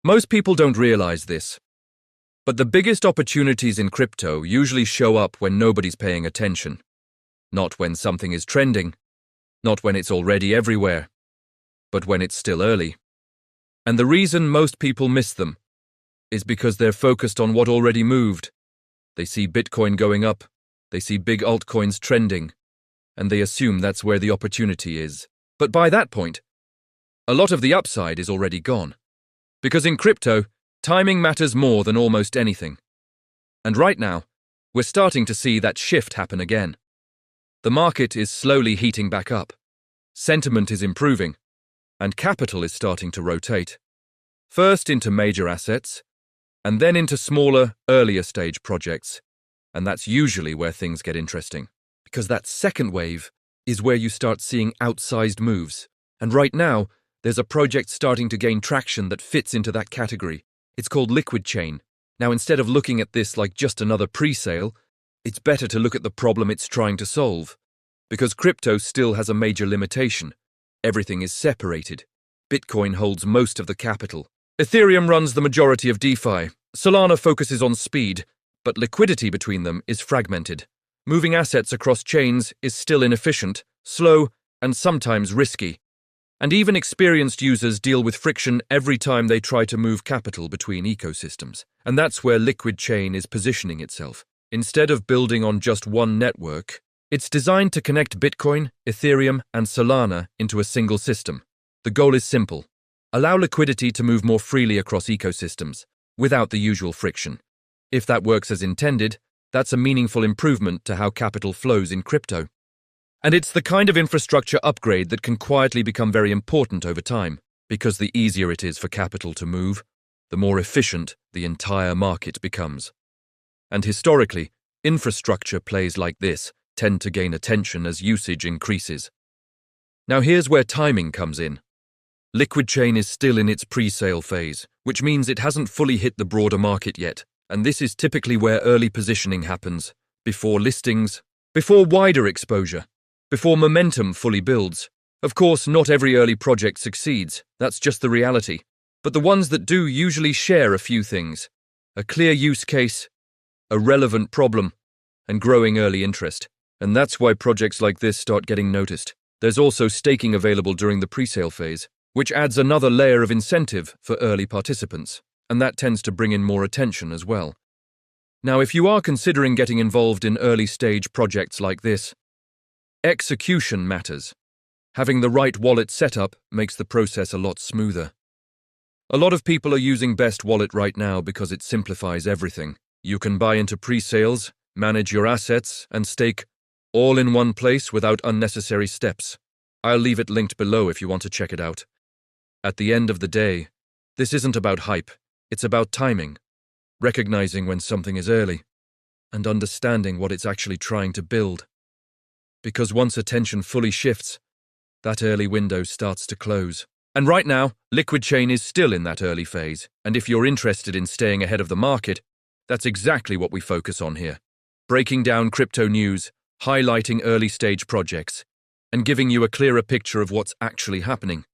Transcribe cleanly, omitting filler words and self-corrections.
Most people don't realize this, but the biggest opportunities in crypto usually show up when nobody's paying attention. Not when something is trending, not when it's already everywhere, but when it's still early. And the reason most people miss them is because they're focused on what already moved. They see Bitcoin going up, they see big altcoins trending, and they assume that's where the opportunity is. But by that point, a lot of the upside is already gone. Because in crypto, timing matters more than almost anything. And right now, we're starting to see that shift happen again. The market is slowly heating back up. Sentiment is improving, and capital is starting to rotate. First into major assets, and then into smaller, earlier stage projects. And that's usually where things get interesting. Because that second wave is where you start seeing outsized moves. And right now, there's a project starting to gain traction that fits into that category. It's called LiquidChain. Now, instead of looking at this like just another presale, it's better to look at the problem it's trying to solve. Because crypto still has a major limitation. Everything is separated. Bitcoin holds most of the capital. Ethereum runs the majority of DeFi. Solana focuses on speed, but liquidity between them is fragmented. Moving assets across chains is still inefficient, slow, and sometimes risky. And even experienced users deal with friction every time they try to move capital between ecosystems. And that's where LiquidChain is positioning itself. Instead of building on just one network, it's designed to connect Bitcoin, Ethereum, and Solana into a single system. The goal is simple. Allow liquidity to move more freely across ecosystems, without the usual friction. If that works as intended, that's a meaningful improvement to how capital flows in crypto. And it's the kind of infrastructure upgrade that can quietly become very important over time, because the easier it is for capital to move, the more efficient the entire market becomes. And historically, infrastructure plays like this tend to gain attention as usage increases. Now here's where timing comes in. LiquidChain is still in its pre-sale phase, which means it hasn't fully hit the broader market yet, and this is typically where early positioning happens, before listings, before wider exposure, before momentum fully builds. Of course, not every early project succeeds, that's just the reality, but the ones that do usually share a few things: a clear use case, a relevant problem, and growing early interest. And that's why projects like this start getting noticed. There's also staking available during the pre-sale phase, which adds another layer of incentive for early participants, and that tends to bring in more attention as well. Now, if you are considering getting involved in early-stage projects like this, execution matters. Having the right wallet setup makes the process a lot smoother. A lot of people are using Best Wallet right now because it simplifies everything. You can buy into pre-sales, manage your assets, and stake all in one place without unnecessary steps. I'll leave it linked below if you want to check it out. At the end of the day, this isn't about hype, it's about timing, recognizing when something is early, and understanding what it's actually trying to build. Because once attention fully shifts, that early window starts to close. And right now, LiquidChain is still in that early phase, and if you're interested in staying ahead of the market, that's exactly what we focus on here. Breaking down crypto news, highlighting early-stage projects, and giving you a clearer picture of what's actually happening.